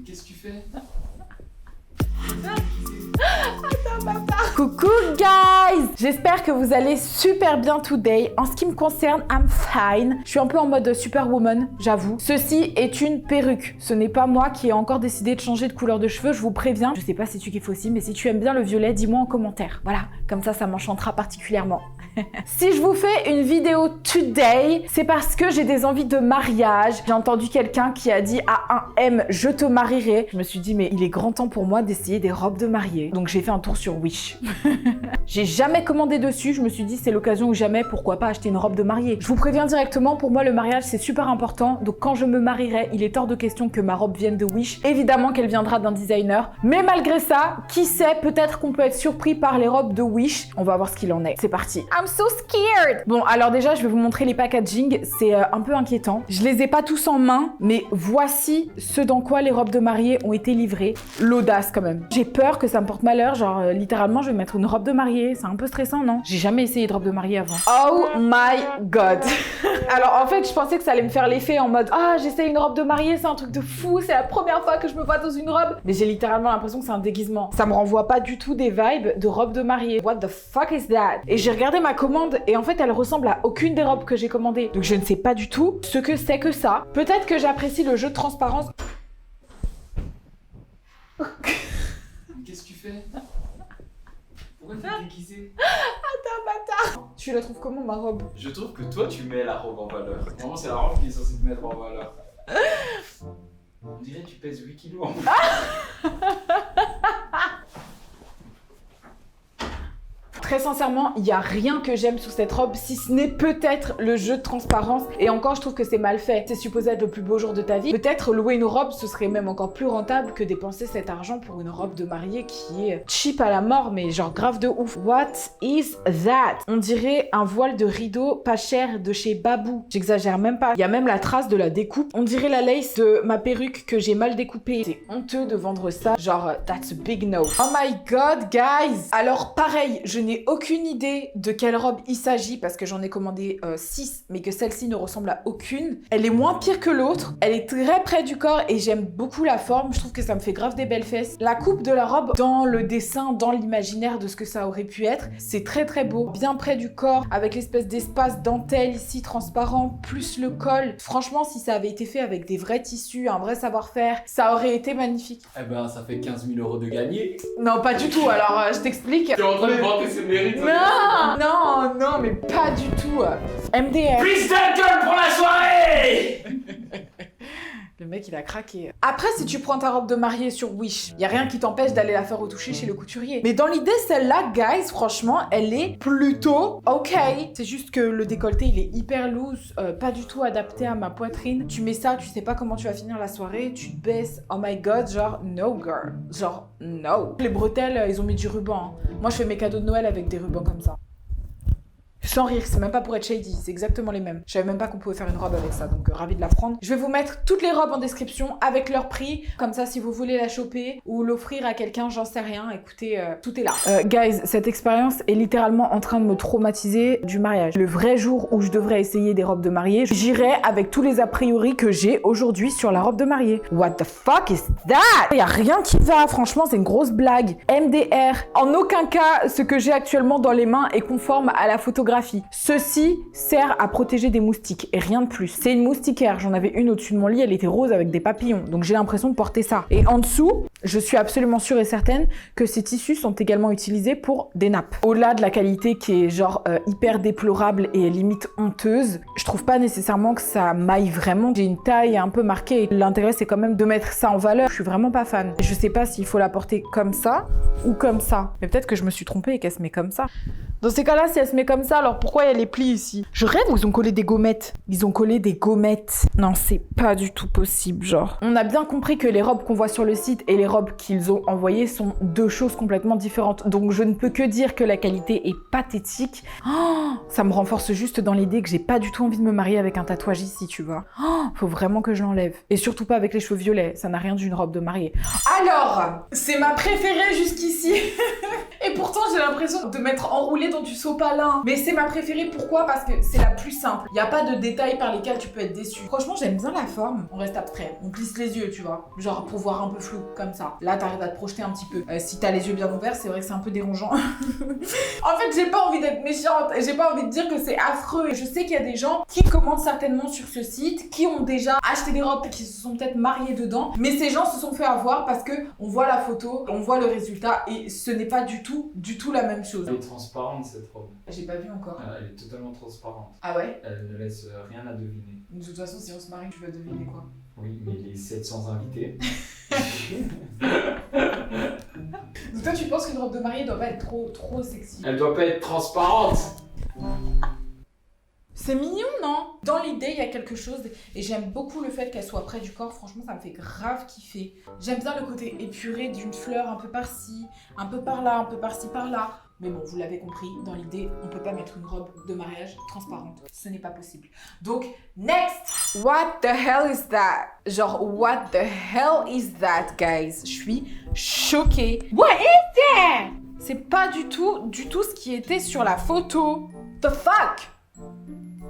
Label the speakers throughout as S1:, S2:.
S1: Qu'est-ce que tu fais?
S2: Coucou guys! J'espère que vous allez super bien today. En ce qui me concerne, I'm fine. Je suis un peu en mode superwoman, j'avoue. Ceci est une perruque. Ce n'est pas moi qui ai encore décidé de changer de couleur de cheveux, je vous préviens. Je sais pas si tu kiffes aussi, mais si tu aimes bien le violet, dis-moi en commentaire. Voilà, comme ça m'enchantera particulièrement. Si je vous fais une vidéo today, c'est parce que j'ai des envies de mariage. J'ai entendu quelqu'un qui a dit à un M, je te marierai. Je me suis dit, mais il est grand temps pour moi d'essayer des robes de mariée. Donc j'ai fait un tour sur Wish. J'ai jamais commandé dessus, je me suis dit c'est l'occasion ou jamais, pourquoi pas acheter une robe de mariée. Je vous préviens directement, pour moi le mariage c'est super important, donc quand je me marierai, il est hors de question que ma robe vienne de Wish. Évidemment qu'elle viendra d'un designer, mais malgré ça, qui sait, peut-être qu'on peut être surpris par les robes de Wish. On va voir ce qu'il en est. C'est parti. I'm so scared! Bon, alors déjà je vais vous montrer les packaging, c'est un peu inquiétant. Je les ai pas tous en main, mais voici ce dans quoi les robes de mariée ont été livrées. L'audace quand même. J'ai peur que ça me porte malheur, genre littéralement je vais mettre une robe de mariée, c'est un peu stressant, non? J'ai jamais essayé de robe de mariée avant. Oh my god. Alors en fait je pensais que ça allait me faire l'effet en mode ah j'essaie une robe de mariée, c'est un truc de fou, c'est la première fois que je me vois dans une robe, mais j'ai littéralement l'impression que c'est un déguisement. Ça me renvoie pas du tout des vibes de robe de mariée. What the fuck is that? Et j'ai regardé ma commande et en fait elle ressemble à aucune des robes que j'ai commandées, donc je ne sais pas du tout ce que c'est que ça. Peut-être que j'apprécie le jeu de transparence.
S1: Qu'est-ce que tu fais? Pourquoi t'es déguisée?
S2: Attends, bâtard. Tu la trouves comment ma robe?
S1: Je trouve que toi tu mets la robe en valeur. Vraiment c'est la robe qui est censée te mettre en valeur. On dirait que tu pèses 8 kilos en plus.
S2: Très sincèrement, il n'y a rien que j'aime sous cette robe, si ce n'est peut-être le jeu de transparence. Et encore, je trouve que c'est mal fait. C'est supposé être le plus beau jour de ta vie. Peut-être louer une robe, ce serait même encore plus rentable que dépenser cet argent pour une robe de mariée qui est cheap à la mort, mais genre grave de ouf. What is that? On dirait un voile de rideau pas cher de chez Babou. J'exagère même pas. Il y a même la trace de la découpe. On dirait la lace de ma perruque que j'ai mal découpée. C'est honteux de vendre ça. Genre, that's a big no. Oh my god, guys! Alors, pareil, je n'ai aucune idée de quelle robe il s'agit parce que j'en ai commandé 6 mais que celle-ci ne ressemble à aucune. Elle est moins pire que l'autre, elle est très près du corps et j'aime beaucoup la forme, je trouve que ça me fait grave des belles fesses. La coupe de la robe dans le dessin, dans l'imaginaire de ce que ça aurait pu être, c'est très très beau, bien près du corps avec l'espèce d'espace dentelle ici transparent plus le col. Franchement si ça avait été fait avec des vrais tissus, un vrai savoir-faire, ça aurait été magnifique.
S1: Eh ben ça fait 15 000 € de gagné.
S2: Non pas du tout, alors je t'explique.
S1: T'es en train de vanter ses mérites.
S2: Non, mais pas du tout. MDR.
S1: Prise de gueule pour la soirée.
S2: Le mec, il a craqué. Après, si tu prends ta robe de mariée sur Wish, y a rien qui t'empêche d'aller la faire retoucher chez le couturier. Mais dans l'idée, celle-là, guys, franchement, elle est plutôt ok. C'est juste que le décolleté, il est hyper loose, pas du tout adapté à ma poitrine. Tu mets ça, tu sais pas comment tu vas finir la soirée, tu te baisses, oh my god, genre, no girl. Genre, no. Les bretelles, ils ont mis du ruban. Hein. Moi, je fais mes cadeaux de Noël avec des rubans comme ça. Sans rire, c'est même pas pour être shady, c'est exactement les mêmes. Je savais même pas qu'on pouvait faire une robe avec ça, donc ravi de la prendre. Je vais vous mettre toutes les robes en description avec leur prix, comme ça si vous voulez la choper ou l'offrir à quelqu'un, j'en sais rien, écoutez, tout est là. Guys, cette expérience est littéralement en train de me traumatiser du mariage. Le vrai jour où je devrais essayer des robes de mariée, j'irai avec tous les a priori que j'ai aujourd'hui sur la robe de mariée. What the fuck is that? Y a rien qui va, franchement c'est une grosse blague. MDR, en aucun cas ce que j'ai actuellement dans les mains est conforme à la photographie. Ceci sert à protéger des moustiques et rien de plus. C'est une moustiquaire, j'en avais une au-dessus de mon lit, elle était rose avec des papillons, donc j'ai l'impression de porter ça. Et en dessous, je suis absolument sûre et certaine que ces tissus sont également utilisés pour des nappes. Au-delà de la qualité qui est genre hyper déplorable et limite honteuse, je trouve pas nécessairement que ça m'aille vraiment. J'ai une taille un peu marquée et l'intérêt c'est quand même de mettre ça en valeur. Je suis vraiment pas fan. Je sais pas s'il faut la porter comme ça ou comme ça. Mais peut-être que je me suis trompée et qu'elle se met comme ça. Dans ces cas-là, si elle se met comme ça, alors pourquoi il y a les plis ici? Je rêve ou ils ont collé des gommettes? Ils ont collé des gommettes. Non, c'est pas du tout possible, genre. On a bien compris que les robes qu'on voit sur le site et les robes qu'ils ont envoyées sont deux choses complètement différentes. Donc je ne peux que dire que la qualité est pathétique. Oh, ça me renforce juste dans l'idée que j'ai pas du tout envie de me marier avec un tatouage ici, tu vois. Oh, faut vraiment que je l'enlève. Et surtout pas avec les cheveux violets, ça n'a rien d'une robe de mariée. Alors, c'est ma préférée jusqu'ici. Et pourtant, j'ai l'impression de m'être enroulée dans du sopalin. Mais c'est ma préférée, pourquoi? Parce que c'est la plus simple. Il n'y a pas de détails par lesquels tu peux être déçu. Franchement, j'aime bien la forme. On reste abstrait. On plisse les yeux, tu vois. Genre pour voir un peu flou, comme ça. Là, t'arrives à te projeter un petit peu. Si t'as les yeux bien ouverts, c'est vrai que c'est un peu dérangeant. En fait, j'ai pas envie d'être méchante. J'ai pas envie de dire que c'est affreux. Et je sais qu'il y a des gens qui commandent certainement sur ce site, qui ont déjà acheté des robes, qui se sont peut-être mariés dedans. Mais ces gens se sont fait avoir parce que on voit la photo, on voit le résultat et ce n'est pas du tout la même chose.
S1: Elle est transparente cette robe.
S2: J'ai pas vu encore.
S1: Elle est totalement transparente.
S2: Ah ouais?
S1: Elle ne laisse rien à deviner.
S2: De toute façon, si on se marie, tu vas deviner quoi?
S1: Oui, mais les 700 invités.
S2: Donc toi, tu penses qu'une robe de mariée doit pas être trop sexy?
S1: Elle doit pas être transparente.
S2: C'est mignon, non? Dans l'idée, il y a quelque chose et j'aime beaucoup le fait qu'elle soit près du corps. Franchement, ça me fait grave kiffer. J'aime bien le côté épuré d'une fleur un peu par-ci, un peu par-là, un peu par-ci, par-là. Mais bon, vous l'avez compris, dans l'idée, on peut pas mettre une robe de mariage transparente. Ce n'est pas possible. Donc, next! What the hell is that? Genre, what the hell is that, guys? Je suis choquée. What is that? C'est pas du tout ce qui était sur la photo. The fuck?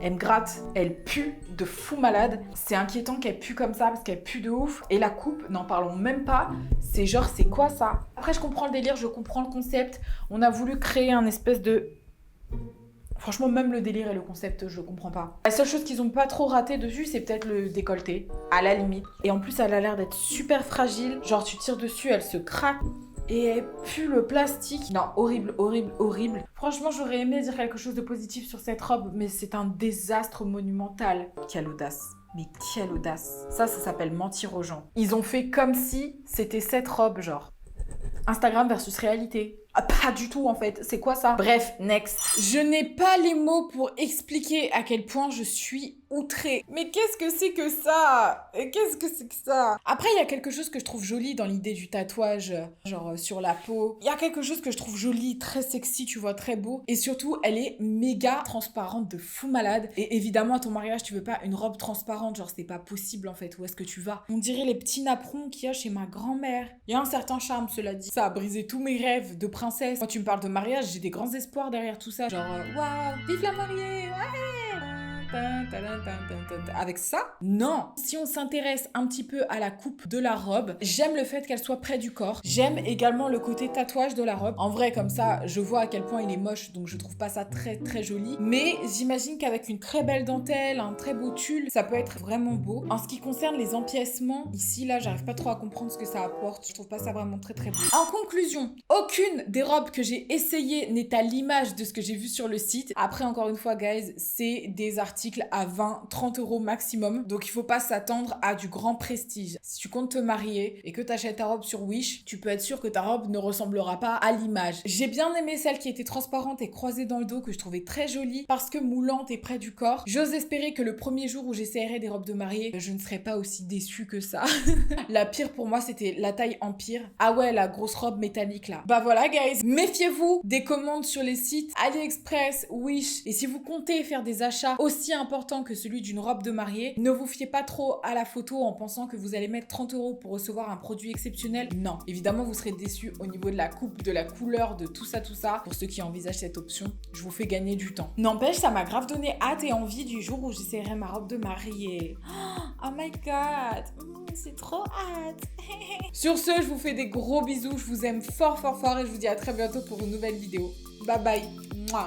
S2: Elle me gratte, elle pue de fou malade. C'est inquiétant qu'elle pue comme ça parce qu'elle pue de ouf. Et la coupe, n'en parlons même pas. C'est genre, c'est quoi ça? Après, je comprends le délire, je comprends le concept. On a voulu créer un espèce de... Franchement, même le délire et le concept, je comprends pas. La seule chose qu'ils ont pas trop raté dessus, c'est peut-être le décolleté, à la limite. Et en plus, elle a l'air d'être super fragile. Genre, tu tires dessus, elle se craque. Et elle pue le plastique. Non, horrible, horrible, horrible. Franchement, j'aurais aimé dire quelque chose de positif sur cette robe, mais c'est un désastre monumental. Quelle audace. Mais quelle audace. Ça s'appelle mentir aux gens. Ils ont fait comme si c'était cette robe, genre. Instagram versus réalité. Ah, pas du tout en fait, c'est quoi ça? Bref, next. Je n'ai pas les mots pour expliquer à quel point je suis outrée. Mais qu'est-ce que c'est que ça? Qu'est-ce que c'est que ça? Après, il y a quelque chose que je trouve joli dans l'idée du tatouage, genre sur la peau. Il y a quelque chose que je trouve joli, très sexy, tu vois, très beau. Et surtout, elle est méga transparente de fou malade. Et évidemment, à ton mariage, tu veux pas une robe transparente, genre c'est pas possible en fait. Où est-ce que tu vas? On dirait les petits napperons qu'il y a chez ma grand-mère. Il y a un certain charme, cela dit. Ça a brisé tous mes rêves de princesse. Quand tu me parles de mariage, j'ai des grands espoirs derrière tout ça. Genre, waouh, vive la mariée, ouais! Avec ça, non. Si on s'intéresse un petit peu à la coupe de la robe, j'aime le fait qu'elle soit près du corps. J'aime également le côté tatouage de la robe. En vrai, comme ça, je vois à quel point il est moche, donc je trouve pas ça très très joli. Mais j'imagine qu'avec une très belle dentelle, un très beau tulle, ça peut être vraiment beau. En ce qui concerne les empiècements, ici, là, j'arrive pas trop à comprendre ce que ça apporte. Je trouve pas ça vraiment très très beau. En conclusion, aucune des robes que j'ai essayées n'est à l'image de ce que j'ai vu sur le site. Après, encore une fois, guys, c'est des articles à 20-30 € maximum. Donc il faut pas s'attendre à du grand prestige. Si tu comptes te marier et que tu achètes ta robe sur Wish, tu peux être sûr que ta robe ne ressemblera pas à l'image. J'ai bien aimé celle qui était transparente et croisée dans le dos, que je trouvais très jolie parce que moulante et près du corps. J'ose espérer que le premier jour où j'essaierai des robes de mariée, je ne serai pas aussi déçue que ça. La pire pour moi, c'était la taille Empire. Ah ouais, la grosse robe métallique là. Bah voilà guys, méfiez-vous des commandes sur les sites AliExpress, Wish. Et si vous comptez faire des achats aussi important que celui d'une robe de mariée, ne vous fiez pas trop à la photo en pensant que vous allez mettre 30 € pour recevoir un produit exceptionnel. Non, évidemment vous serez déçus au niveau de la coupe, de la couleur, de tout ça. Pour ceux qui envisagent cette option, je vous fais gagner du temps. N'empêche, ça m'a grave donné hâte et envie du jour où j'essaierai ma robe de mariée. Oh my god, c'est trop hâte. Sur ce, je vous fais des gros bisous, je vous aime fort fort fort et je vous dis à très bientôt pour une nouvelle vidéo. Bye bye.